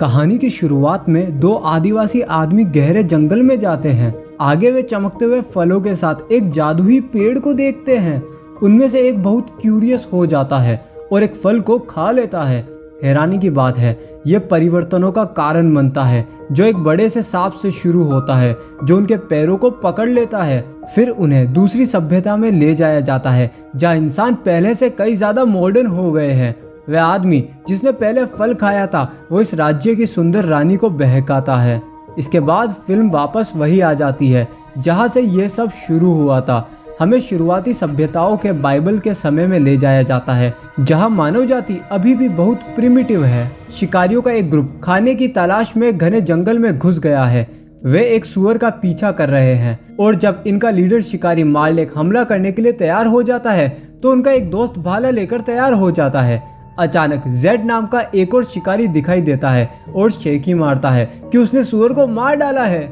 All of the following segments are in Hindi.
कहानी की शुरुआत में दो आदिवासी आदमी गहरे जंगल में जाते हैं। आगे वे चमकते हुए फलों के साथ एक जादुई पेड़ को देखते हैं। उनमें से एक बहुत क्यूरियस हो जाता है और एक फल को खा लेता है। हैरानी की बात है, यह परिवर्तनों का कारण बनता है, जो एक बड़े से सांप से शुरू होता है जो उनके पैरों को पकड़ लेता है। फिर उन्हें दूसरी सभ्यता में ले जाया जाता है जहाँ इंसान पहले से कई ज्यादा मॉडर्न हो गए हैं। वह आदमी जिसने पहले फल खाया था वो इस राज्य की सुंदर रानी को बहकाता है। इसके बाद फिल्म वापस वही आ जाती है जहाँ से यह सब शुरू हुआ था। हमें शुरुआती सभ्यताओं के बाइबल के समय में ले जाया जाता है जहां मानव जाति अभी भी बहुत प्रिमिटिव है। शिकारियों का एक ग्रुप खाने की तलाश में घने जंगल में घुस गया है। वे एक सुअर का पीछा कर रहे हैं और जब इनका लीडर शिकारी मार्लेक हमला करने के लिए तैयार हो जाता है तो उनका एक दोस्त भाला लेकर तैयार हो जाता है। अचानक जेड नाम का एक और शिकारी दिखाई देता है और शेखी मारता है कि उसने सुअर को मार डाला है।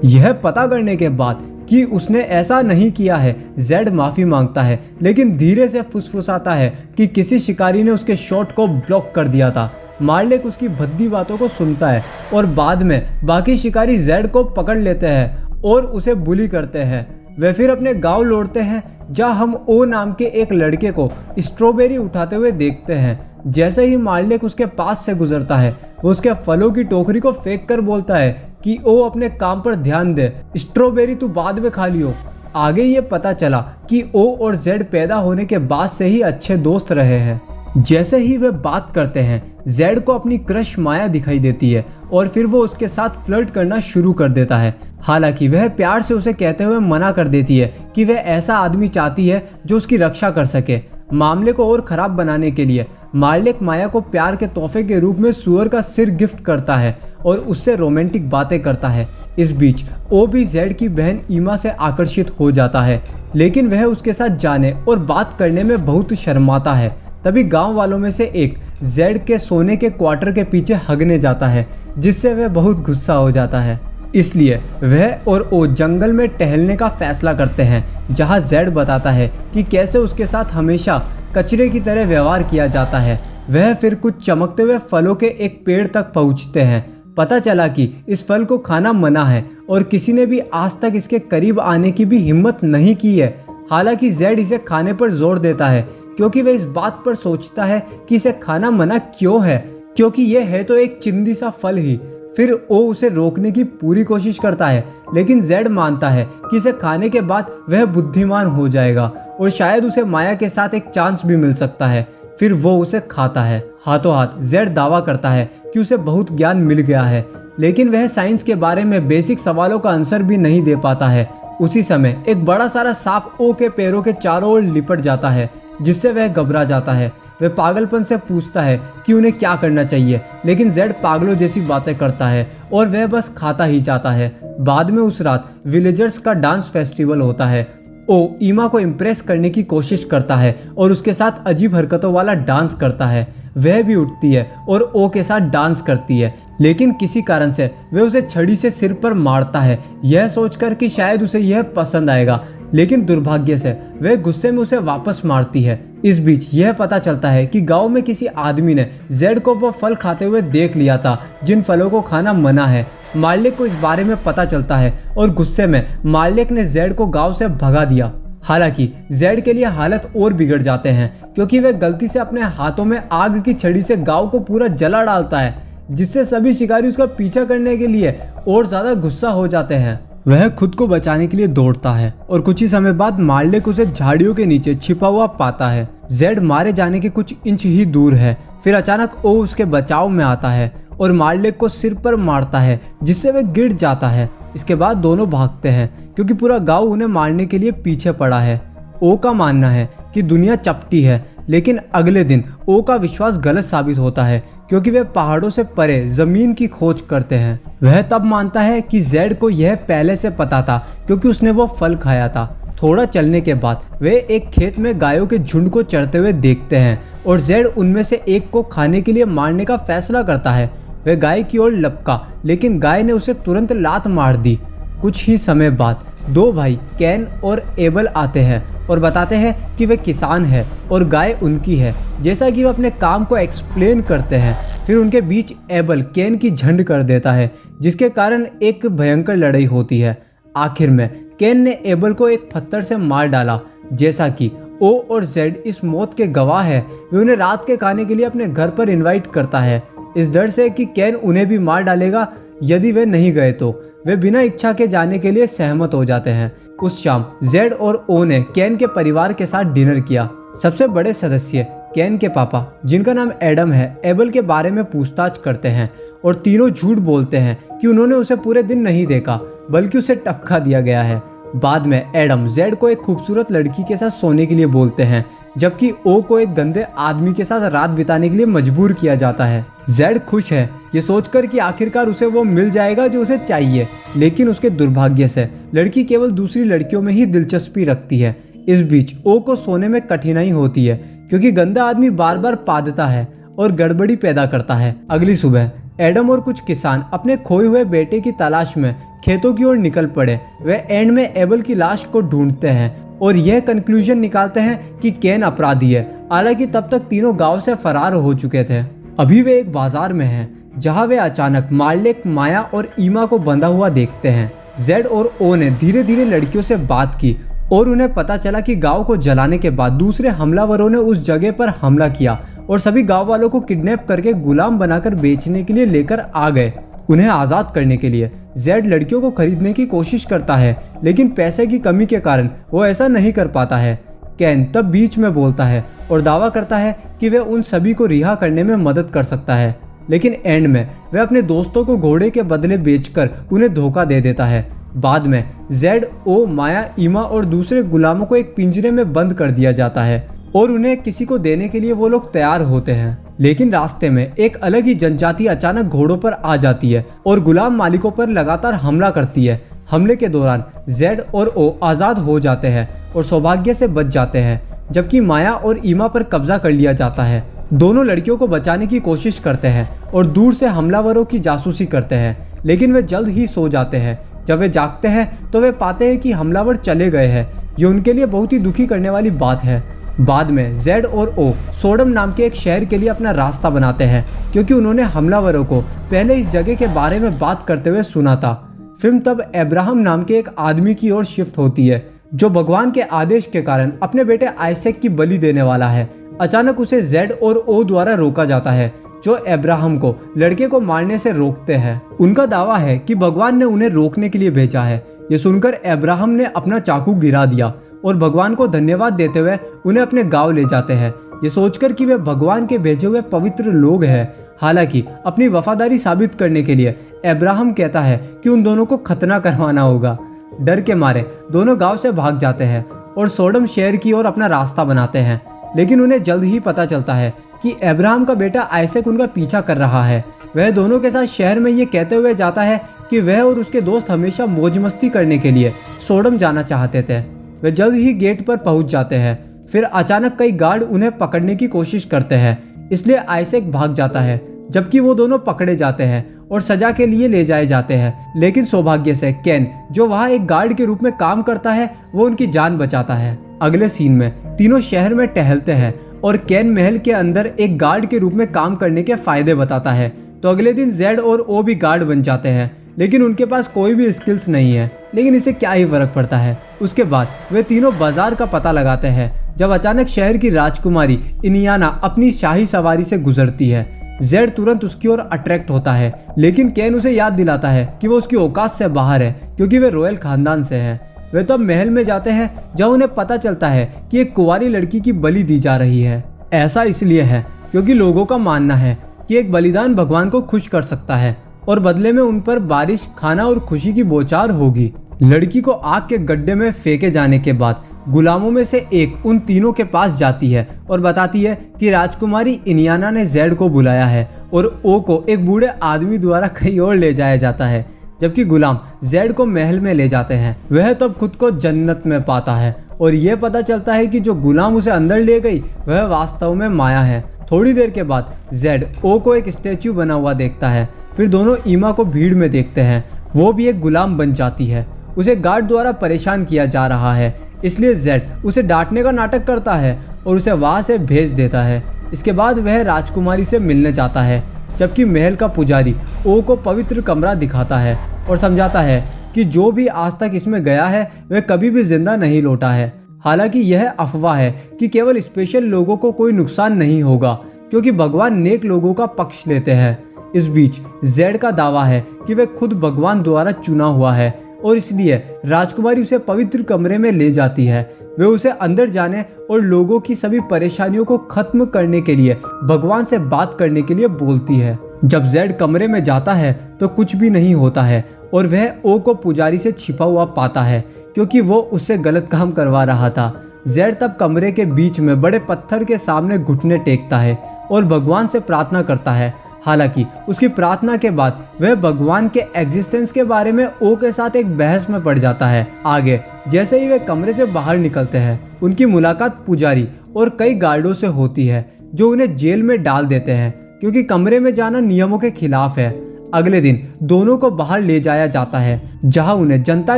यह पता करने के बाद कि उसने ऐसा नहीं किया है, जेड माफी मांगता है लेकिन धीरे से फुसफुसाता है कि किसी शिकारी ने उसके शॉट को ब्लॉक कर दिया था। मार्लेक उसकी भद्दी बातों को सुनता है और बाद में बाकी शिकारी जेड को पकड़ लेते हैं और उसे बुली करते हैं। वे फिर अपने गांव लौटते हैं जहां हम ओ नाम के एक लड़के को स्ट्रॉबेरी उठाते हुए देखते हैं। जैसे ही मार्लेक उसके पास से गुजरता है वो उसके फलों की टोकरी को फेंक कर बोलता है कि ओ अपने काम पर ध्यान दे, स्ट्रॉबेरी तू बाद में खा लियो। आगे ये पता चला कि ओ और जेड पैदा होने के बाद से ही अच्छे दोस्त रहे हैं। जैसे ही वे बात करते हैं जेड को अपनी क्रश माया दिखाई देती है और फिर वो उसके साथ फ्लर्ट करना शुरू कर देता है। हालांकि वह प्यार से उसे कहते हुए मना कर देती है कि वह ऐसा आदमी चाहती है जो उसकी रक्षा कर सके। मामले को और खराब बनाने के लिए मार्लेक माया को प्यार के तोहफे के रूप में सुअर का सिर गिफ्ट करता है और उससे रोमांटिक बातें करता है। इस बीच ओ भी जेड की बहन ईमा से आकर्षित हो जाता है लेकिन वह उसके साथ जाने और बात करने में बहुत शर्माता है। तभी गांव वालों में से एक जेड के सोने के क्वार्टर के पीछे हगने जाता है जिससे वह बहुत गुस्सा हो जाता है। इसलिए वह और ओ जंगल में टहलने का फैसला करते हैं जहां जेड बताता है कि कैसे उसके साथ हमेशा कचरे की तरह व्यवहार किया जाता है। वह फिर कुछ चमकते हुए फलों के एक पेड़ तक पहुंचते हैं। पता चला कि इस फल को खाना मना है और किसी ने भी आज तक इसके करीब आने की भी हिम्मत नहीं की है। हालांकि जेड इसे खाने पर जोर देता है क्योंकि वह इस बात पर सोचता है कि इसे खाना मना क्यों है, क्योंकि यह है तो एक चिंदी सा फल ही। फिर ओ उसे रोकने की पूरी कोशिश करता है लेकिन जेड मानता है कि इसे खाने के बाद वह बुद्धिमान हो जाएगा और शायद उसे माया के साथ एक चांस भी मिल सकता है। फिर वो उसे खाता है। हाथों हाथ जेड दावा करता है कि उसे बहुत ज्ञान मिल गया है लेकिन वह साइंस के बारे में बेसिक सवालों का आंसर भी नहीं दे पाता है। उसी समय एक बड़ा सारा सांप ओ के पैरों के चारों ओर लिपट जाता है जिससे वह घबरा जाता है। वह पागलपन से पूछता है कि उन्हें क्या करना चाहिए लेकिन जेड पागलों जैसी बातें करता है और वह बस खाता ही जाता है। बाद में उस रात विलेजर्स का डांस फेस्टिवल होता है। ओ ईमा को इम्प्रेस करने की कोशिश करता है और उसके साथ अजीब हरकतों वाला डांस करता है। वह भी उठती है और ओ के साथ डांस करती है लेकिन किसी कारण से वह उसे छड़ी से सिर पर मारता है, यह सोचकर कि शायद उसे यह पसंद आएगा, लेकिन दुर्भाग्य से वह गुस्से में उसे वापस मारती है। इस बीच यह पता चलता है कि गांव में किसी आदमी ने जेड को वो फल खाते हुए देख लिया था जिन फलों को खाना मना है। मार्लेक को इस बारे में पता चलता है और गुस्से में मार्लेक ने जेड को गांव से भगा दिया। हालांकि जेड के लिए हालत और बिगड़ जाते हैं क्योंकि वह गलती से अपने हाथों में आग की छड़ी से गांव को पूरा जला डालता है जिससे सभी शिकारी उसका पीछा करने के लिए और ज्यादा गुस्सा हो जाते हैं। वह खुद को बचाने के लिए दौड़ता है और कुछ ही समय बाद मार्लेक उसे झाड़ियों के नीचे छिपा हुआ पाता है। जेड मारे जाने के कुछ इंच ही दूर है। फिर अचानक ओ उसके बचाव में आता है और मार्लेक को सिर पर मारता है जिससे वह गिर जाता है। इसके बाद दोनों भागते हैं क्योंकि पूरा गांव उन्हें मारने के लिए पीछे पड़ा है। ओ का मानना है कि दुनिया चपटी है लेकिन अगले दिन ओ का विश्वास गलत साबित होता है क्योंकि वे पहाड़ों से परे जमीन की खोज करते हैं। वह तब मानता है कि जेड को यह पहले से पता था क्योंकि उसने वो फल खाया था। थोड़ा चलने के बाद वे एक खेत में गायों के झुंड को चरते हुए देखते हैं और जेड उनमें से एक को खाने के लिए मारने का फैसला करता है। वह गाय की ओर लपका लेकिन गाय ने उसे तुरंत लात मार दी। कुछ ही समय बाद दो भाई कैन और एबल आते हैं और बताते हैं कि वे किसान हैं और गाय उनकी है, जैसा कि वो अपने काम को एक्सप्लेन करते हैं। फिर उनके बीच एबल कैन की झंड कर देता है, जिसके कारण एक भयंकर लड़ाई होती है। आखिर में कैन ने एबल को एक पत्थर से मार डाला। जैसा कि ओ और जेड इस मौत के गवाह है, वे उन्हें रात के खाने के लिए अपने घर पर इनवाइट करता है, इस डर से कि कैन उन्हें भी मार डालेगा यदि वे नहीं गए तो। वे बिना इच्छा के जाने के लिए सहमत हो जाते हैं। उस शाम जेड और ओ ने कैन के परिवार के साथ डिनर किया। सबसे बड़े सदस्य कैन के पापा, जिनका नाम एडम है, एबल के बारे में पूछताछ करते हैं और तीनों झूठ बोलते हैं कि उन्होंने उसे पूरे दिन नहीं देखा, बल्कि उसे टपका दिया गया है। बाद में एडम जेड को एक खूबसूरत लड़की के साथ सोने के लिए बोलते हैं, जबकि ओ को एक गंदे आदमी के साथ रात बिताने के लिए मजबूर किया जाता है। जेड खुश है ये सोचकर कि आखिरकार उसे वो मिल जाएगा जो उसे चाहिए, लेकिन उसके दुर्भाग्य से लड़की केवल दूसरी लड़कियों में ही दिलचस्पी रखती है। इस बीच ओ को सोने में कठिनाई होती है, क्योंकि गंदा आदमी बार बार पादता है और गड़बड़ी पैदा करता है। अगली सुबह एडम और कुछ किसान अपने खोए हुए बेटे की तलाश में खेतों की ओर निकल पड़े। वे एंड में एबल की लाश को ढूंढते हैं और यह कंक्लूजन निकालते हैं कि कैन अपराधी है। हालांकि तब तक तीनों गांव से फरार हो चुके थे। अभी वे एक बाजार में हैं, जहां वे अचानक मार्लेक, माया और ईमा को बंधा हुआ देखते हैं। जेड और ओ ने धीरे धीरे लड़कियों से बात की और उन्हें पता चला कि गांव को जलाने के बाद दूसरे हमलावरों ने उस जगह पर हमला किया और सभी गांव वालों को किडनैप करके गुलाम बनाकर बेचने के लिए लेकर आ गए। उन्हें आज़ाद करने के लिए जेड लड़कियों को खरीदने की कोशिश करता है, लेकिन पैसे की कमी के कारण वो ऐसा नहीं कर पाता है। कैन तब बीच में बोलता है और दावा करता है कि वह उन सभी को रिहा करने में मदद कर सकता है, लेकिन एंड में वह अपने दोस्तों को घोड़े के बदले बेचकर उन्हें धोखा दे देता है। बाद में जेड, ओ, माया, ईमा और दूसरे गुलामों को एक पिंजरे में बंद कर दिया जाता है और उन्हें किसी को देने के लिए वो लोग तैयार होते हैं। लेकिन रास्ते में एक अलग ही जनजाति अचानक घोड़ों पर आ जाती है और गुलाम मालिकों पर लगातार हमला करती है। हमले के दौरान जेड और ओ आज़ाद हो जाते हैं और सौभाग्य से बच जाते हैं, जबकि माया और ईमा पर कब्जा कर लिया जाता है। दोनों लड़कियों को बचाने की कोशिश करते हैं और दूर से हमलावरों की जासूसी करते हैं, लेकिन वे जल्द ही सो जाते हैं। जब वे जागते हैं तो वे पाते हैं कि हमलावर चले गए हैं। ये उनके लिए बहुत ही दुखी करने वाली बात है। बाद में जेड और ओ सोडम नाम के एक शहर के लिए अपना रास्ता बनाते हैं, क्योंकि उन्होंने हमलावरों को पहले इस जगह के बारे में बात करते हुए सुना था। फिल्म तब अब्राहम नाम के एक आदमी की ओर शिफ्ट होती है, जो भगवान के आदेश के कारण अपने बेटे आइसैक की बलि देने वाला है। अचानक उसे जेड और ओ द्वारा रोका जाता है, जो अब्राहम को लड़के को मारने से रोकते हैं। उनका दावा है कि भगवान ने उन्हें रोकने के लिए भेजा है। ये सुनकर अब्राहम ने अपना चाकू गिरा दिया और भगवान को धन्यवाद देते हुए उन्हें अपने गांव ले जाते हैं, ये सोचकर कि वे भगवान के भेजे हुए पवित्र लोग हैं। हालांकि अपनी वफादारी साबित करने के लिए अब्राहम कहता है कि उन दोनों को खतना करवाना होगा। डर के मारे दोनों गांव से भाग जाते हैं और सोडम शहर की ओर अपना रास्ता बनाते हैं, लेकिन उन्हें जल्द ही पता चलता है कि अब्राहम का बेटा आइसैक उनका पीछा कर रहा है। वह दोनों के साथ शहर में ये कहते हुए जाता है कि वह और उसके दोस्त हमेशा मौज मस्ती करने के लिए सोडम जाना चाहते थे। वे जल्द ही गेट पर पहुंच जाते हैं। फिर अचानक कई गार्ड उन्हें पकड़ने की कोशिश करते हैं, इसलिए आइसैक भाग जाता है, जबकि वो दोनों पकड़े जाते हैं और सजा के लिए ले जाए जाते हैं। लेकिन सौभाग्य से कैन, जो वहाँ एक गार्ड के रूप में काम करता है, वो उनकी जान बचाता है। अगले सीन में तीनों शहर में टहलते हैं और कैन महल के अंदर एक गार्ड के रूप में काम करने के फायदे बताता है। तो अगले दिन जेड और ओ भी गार्ड बन जाते हैं, लेकिन उनके पास कोई भी स्किल्स नहीं है, लेकिन इसे क्या ही फर्क पड़ता है। उसके बाद वे तीनों बाजार का पता लगाते हैं, जब अचानक शहर की राजकुमारी इनियाना अपनी शाही सवारी से गुजरती है। जेड तुरंत उसकी ओर अट्रैक्ट होता है, लेकिन कैन उसे याद दिलाता है कि वो उसकी औकात से बाहर है, क्योंकि वे रॉयल खानदान से है। वे तब महल में जाते हैं, जहां उन्हें पता चलता है कि एक कुंवारी लड़की की बलि दी जा रही है। ऐसा इसलिए है क्योंकि लोगों का मानना है कि एक बलिदान भगवान को खुश कर सकता है और बदले में उन पर बारिश, खाना और खुशी की बौछार होगी। लड़की को आग के गड्ढे में फेंके जाने के बाद गुलामों में से एक उन तीनों के पास जाती है और बताती है कि राजकुमारी इनियाना ने जेड को बुलाया है और ओ को एक बूढ़े आदमी द्वारा कहीं और ले जाया जाता है, जबकि गुलाम जेड को महल में ले जाते हैं। वह तब खुद को जन्नत में पाता है और यह पता चलता है कि जो गुलाम उसे अंदर ले गई वह वास्तव में माया है। थोड़ी देर के बाद जेड ओ को एक स्टैच्यू बना हुआ देखता है। फिर दोनों ईमा को भीड़ में देखते हैं, वो भी एक गुलाम बन जाती है उसे गार्ड द्वारा परेशान किया जा रहा है, इसलिए जेड उसे डांटने का नाटक करता है और उसे वहाँ से भेज देता है। इसके बाद वह राजकुमारी से मिलने जाता है, जबकि महल का पुजारी ओ को पवित्र कमरा दिखाता है और समझाता है कि जो भी आज तक इसमें गया है वह कभी भी जिंदा नहीं लौटा है। हालांकि यह अफवाह है कि केवल स्पेशल लोगों को कोई नुकसान नहीं होगा, क्योंकि भगवान नेक लोगों का पक्ष लेते हैं। इस बीच जेड का दावा है कि वह खुद भगवान द्वारा चुना हुआ है और इसलिए राजकुमारी उसे पवित्र कमरे में ले जाती है। वे उसे अंदर जाने और लोगों की सभी परेशानियों को खत्म करने के लिए भगवान से बात करने के लिए बोलती है। जब जेड कमरे में जाता है तो कुछ भी नहीं होता है और वह ओ को पुजारी से छिपा हुआ पाता है, क्योंकि वो उससे गलत काम करवा रहा था। जेड तब कमरे के बीच में बड़े पत्थर के सामने घुटने टेकता है और भगवान से प्रार्थना करता है। हालांकि उसकी प्रार्थना के बाद वह भगवान के एग्जिस्टेंस के बारे में ओ के साथ एक बहस में पड़ जाता है। आगे जैसे ही वे कमरे से बाहर निकलते हैं, उनकी मुलाकात पुजारी और कई गार्डों से होती है, जो उन्हें जेल में डाल देते हैं क्योंकि कमरे में जाना नियमों के खिलाफ है। अगले दिन दोनों को बाहर ले जाया जाता है, जहां उन्हें जनता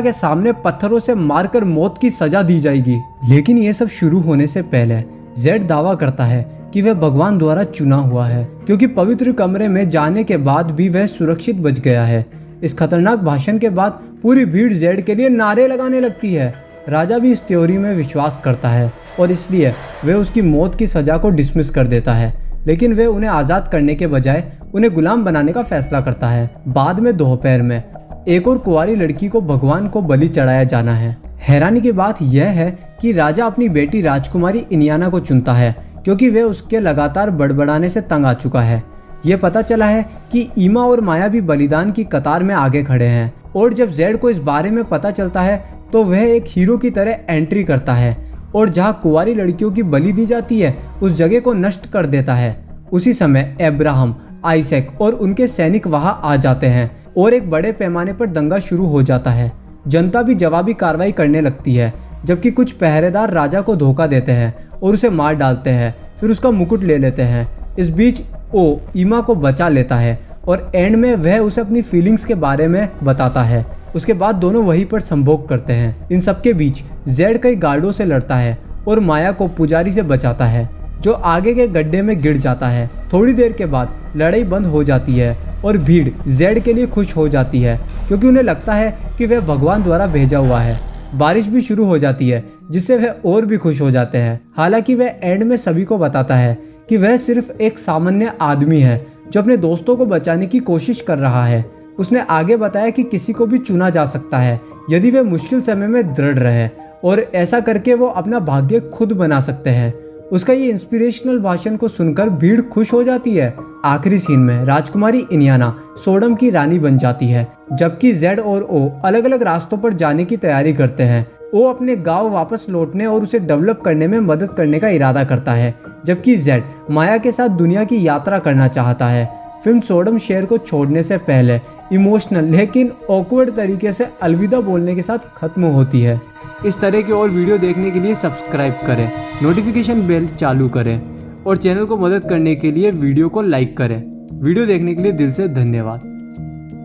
के सामने पत्थरों से मारकर मौत की सजा दी जाएगी। लेकिन यह सब शुरू होने से पहले जेड दावा करता है कि वह भगवान द्वारा चुना हुआ है, क्योंकि पवित्र कमरे में जाने के बाद भी वह सुरक्षित बच गया है। इस खतरनाक भाषण के बाद पूरी भीड़ जेड के लिए नारे लगाने लगती है। राजा भी इस थ्योरी में विश्वास करता है और इसलिए वह उसकी मौत की सजा को डिसमिस कर देता है, लेकिन वह उन्हें आज़ाद करने के बजाय उन्हें गुलाम बनाने का फैसला करता है। बाद में दोपहर में एक और कुंवारी लड़की को भगवान को बलि चढ़ाया जाना है। हैरानी की बात यह है कि राजा अपनी बेटी राजकुमारी इनियाना को चुनता है, क्योंकि वह उसके लगातार बड़बड़ाने से तंग आ चुका है। यह पता चला है कि ईमा और माया भी बलिदान की कतार में आगे खड़े हैं, और जब जेड को इस बारे में पता चलता है तो वह एक हीरो की तरह एंट्री करता है और जहां कुंवारी लड़कियों की बलि दी जाती है उस जगह को नष्ट कर देता है। उसी समय अब्राहम, आइजैक और उनके सैनिक वहां आ जाते हैं और एक बड़े पैमाने पर दंगा शुरू हो जाता है। जनता भी जवाबी कार्रवाई करने लगती है, जबकि कुछ पहरेदार राजा को धोखा देते हैं और उसे मार डालते हैं, फिर उसका मुकुट ले लेते हैं। इस बीच ओ ईमा को बचा लेता है और एंड में वह उसे अपनी फीलिंग्स के बारे में बताता है। उसके बाद दोनों वहीं पर संभोग करते हैं। इन सबके बीच जेड कई गार्डों से लड़ता है और माया को पुजारी से बचाता है, जो आगे के गड्ढे में गिर जाता है। थोड़ी देर के बाद लड़ाई बंद हो जाती है और भीड़ जेड के लिए खुश हो जाती है, क्योंकि उन्हें लगता है कि वह भगवान द्वारा भेजा हुआ है। बारिश भी शुरू हो जाती है, जिससे वह और भी खुश हो जाते हैं। हालांकि वह एंड में सभी को बताता है कि वह सिर्फ एक सामान्य आदमी है जो अपने दोस्तों को बचाने की कोशिश कर रहा है। उसने आगे बताया कि किसी को भी चुना जा सकता है यदि वह मुश्किल समय में दृढ़ रहे, और ऐसा करके वो अपना भाग्य खुद बना सकते हैं। उसका ये इंस्पिरेशनल भाषण को सुनकर भीड़ खुश हो जाती है। आखिरी सीन में राजकुमारी इनियाना सोडम की रानी बन जाती है, जबकि जेड और ओ अलग अलग रास्तों पर जाने की तैयारी करते हैं। ओ अपने गांव वापस लौटने और उसे डेवलप करने में मदद करने का इरादा करता है, जबकि जेड माया के साथ दुनिया की यात्रा करना चाहता है। फिल्म सोडम शहर को छोड़ने से पहले इमोशनल लेकिन ऑकवर्ड तरीके से अलविदा बोलने के साथ खत्म होती है। इस तरह की और वीडियो देखने के लिए सब्सक्राइब करें, नोटिफिकेशन बेल चालू करें और चैनल को मदद करने के लिए वीडियो को लाइक करें। वीडियो देखने के लिए दिल से धन्यवाद।